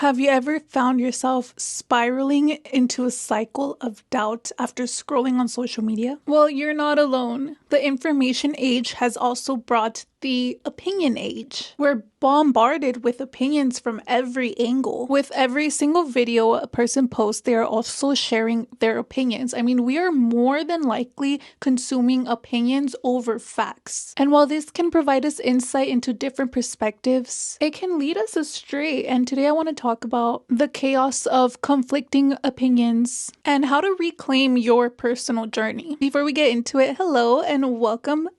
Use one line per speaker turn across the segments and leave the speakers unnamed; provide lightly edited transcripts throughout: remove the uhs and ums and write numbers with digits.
Have you ever found yourself spiraling into a cycle of doubt after scrolling on social media? Well, you're not alone. The information age has also brought the opinion age. We're bombarded with opinions from every angle. With every single video a person posts, they are also sharing their opinions. I mean, we are more than likely consuming opinions over facts. And while this can provide us insight into different perspectives, it can lead us astray. And today I want to talk about the chaos of conflicting opinions and how to reclaim your personal journey. Before we get into it, hello and welcome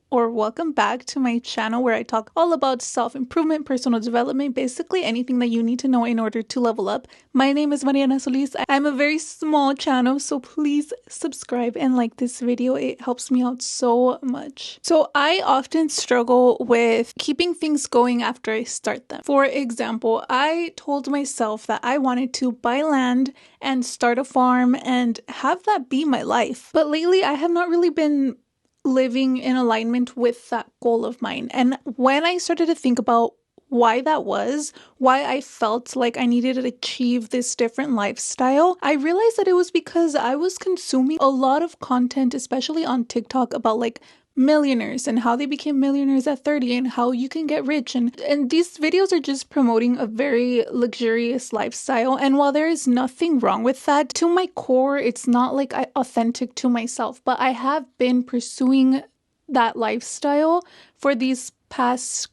back to my channel where I talk all about self-improvement, personal development, basically anything that you need to know in order to level up. My name is Mariana Solis. I'm a very small channel, so please subscribe and like this video. It helps me out so much. So I often struggle with keeping things going after I start them. For example, I told myself that I wanted to buy land and start a farm and have that be my life. But lately I have not really been living in alignment with that goal of mine. And when I started to think about why that was, why I felt like I needed to achieve this different lifestyle, I realized that it was because I was consuming a lot of content, especially on TikTok, about like millionaires and how they became millionaires at 30 and how you can get rich, and these videos are just promoting a very luxurious lifestyle. And while there is nothing wrong with that, to my core it's not like authentic to myself, but I have been pursuing that lifestyle for these past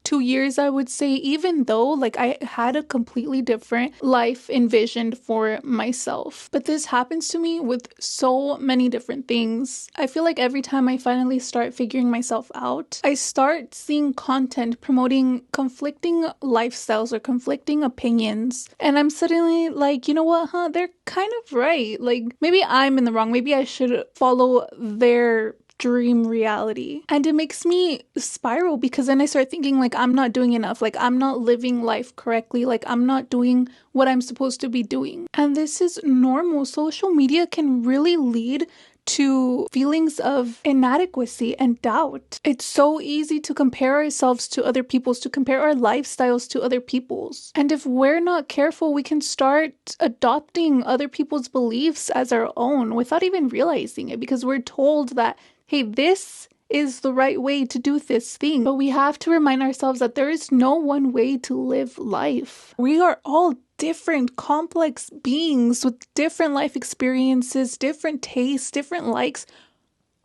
2 years, I would say, even though like I had a completely different life envisioned for myself. But this happens to me with so many different things. I feel like every time I finally start figuring myself out, I start seeing content promoting conflicting lifestyles or conflicting opinions. And I'm suddenly like, you know what, they're kind of right. Like maybe I'm in the wrong. Maybe I should follow their dream reality. And it makes me spiral because then I start thinking like I'm not doing enough, like I'm not living life correctly, like I'm not doing what I'm supposed to be doing. And this is normal. Social media can really lead to feelings of inadequacy and doubt. It's so easy to compare ourselves to other people's, to compare our lifestyles to other people's. And if we're not careful, we can start adopting other people's beliefs as our own without even realizing it, because we're told that, hey, this is the right way to do this thing. But we have to remind ourselves that there is no one way to live life. We are all different, complex beings with different life experiences, different tastes, different likes.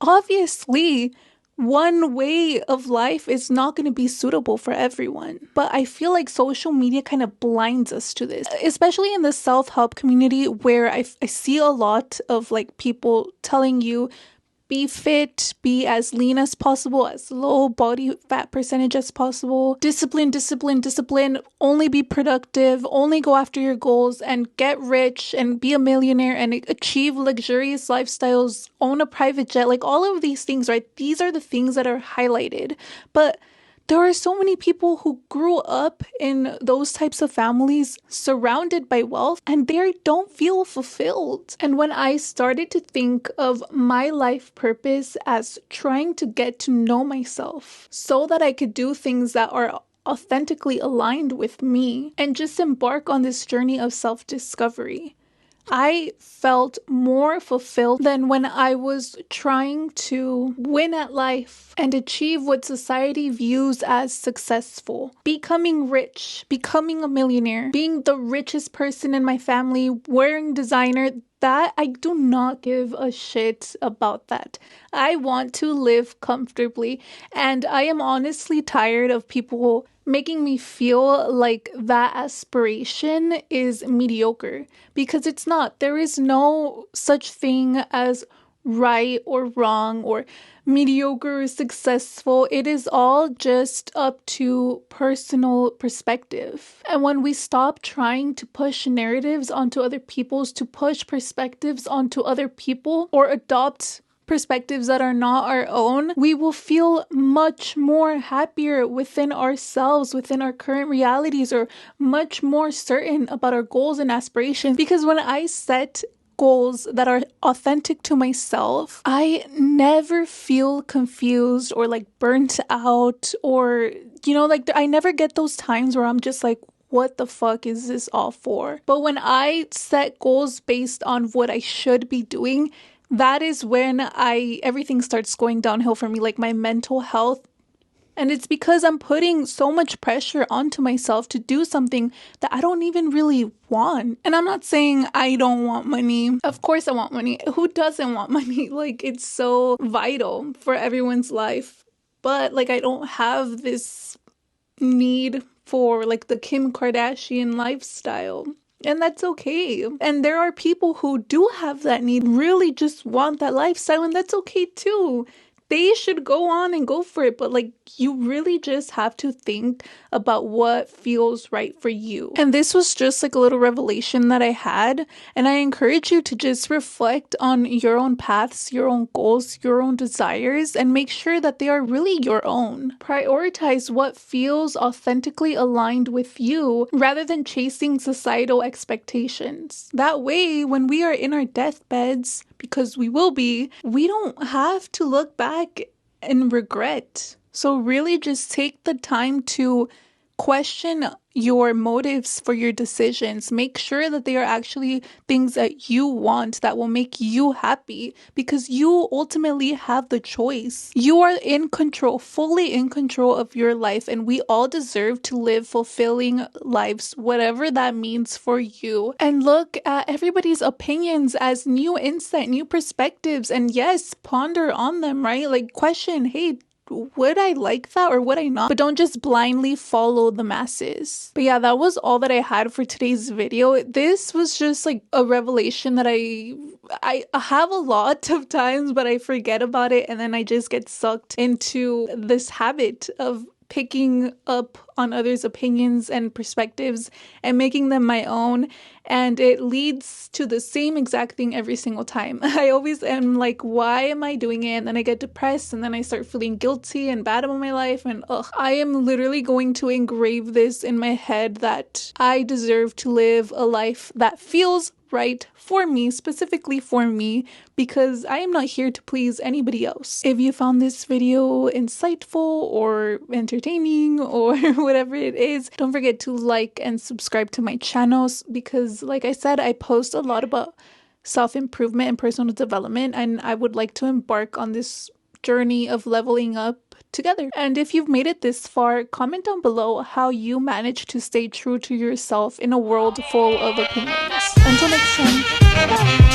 Obviously, one way of life is not going to be suitable for everyone. But I feel like social media kind of blinds us to this, especially in the self-help community where I see a lot of like people telling you, be fit, be as lean as possible, as low body fat percentage as possible, discipline, discipline, discipline, only be productive, only go after your goals and get rich and be a millionaire and achieve luxurious lifestyles, own a private jet, like all of these things, right? These are the things that are highlighted. But there are so many people who grew up in those types of families surrounded by wealth and they don't feel fulfilled. And when I started to think of my life purpose as trying to get to know myself so that I could do things that are authentically aligned with me and just embark on this journey of self-discovery, I felt more fulfilled than when I was trying to win at life and achieve what society views as successful. Becoming rich, becoming a millionaire, being the richest person in my family, wearing designer, that I do not give a shit about that. I want to live comfortably, and I am honestly tired of people making me feel like that aspiration is mediocre, because it's not. There is no such thing as right or wrong or mediocre or successful. It is all just up to personal perspective. And when we stop trying to push narratives onto other people's, to push perspectives onto other people or adopt perspectives that are not our own, we will feel much more happier within ourselves, within our current realities, or much more certain about our goals and aspirations. Because when I set goals that are authentic to myself, I never feel confused or like burnt out, or, you know, like I never get those times where I'm just like, what the fuck is this all for? But when I set goals based on what I should be doing, that is when everything starts going downhill for me, like my mental health. And it's because I'm putting so much pressure onto myself to do something that I don't even really want. And I'm not saying I don't want money. Of course I want money. Who doesn't want money? Like, it's so vital for everyone's life. But like, I don't have this need for like the Kim Kardashian lifestyle. And that's okay. And there are people who do have that need, really just want that lifestyle, and that's okay too. They should go on and go for it, but like, you really just have to think about what feels right for you. And this was just like a little revelation that I had, and I encourage you to just reflect on your own paths, your own goals, your own desires, and make sure that they are really your own. Prioritize what feels authentically aligned with you rather than chasing societal expectations. That way, when we are in our deathbeds, because we will be, we don't have to look back and regret. So really just take the time to question your motives for your decisions. Make sure that they are actually things that you want, that will make you happy, because you ultimately have the choice. You are in control, fully in control of your life, and we all deserve to live fulfilling lives, whatever that means for you. And look at everybody's opinions as new insight, new perspectives, and yes, ponder on them, right? Like, question, hey, would I like that or would I not? But don't just blindly follow the masses. But yeah, that was all that I had for today's video. This was just like a revelation that I have a lot of times, but I forget about it, and then I just get sucked into this habit of picking up on others' opinions and perspectives and making them my own, and it leads to the same exact thing every single time. I always am like, why am I doing it? And then I get depressed, and then I start feeling guilty and bad about my life, and I am literally going to engrave this in my head that I deserve to live a life that feels right for me, specifically for me, because I am not here to please anybody else. If you found this video insightful or entertaining or whatever it is, don't forget to like and subscribe to my channels, because like I said, I post a lot about self-improvement and personal development, and I would like to embark on this journey of leveling up together. And if you've made it this far, comment down below how you manage to stay true to yourself in a world full of opinions. Until next time, bye!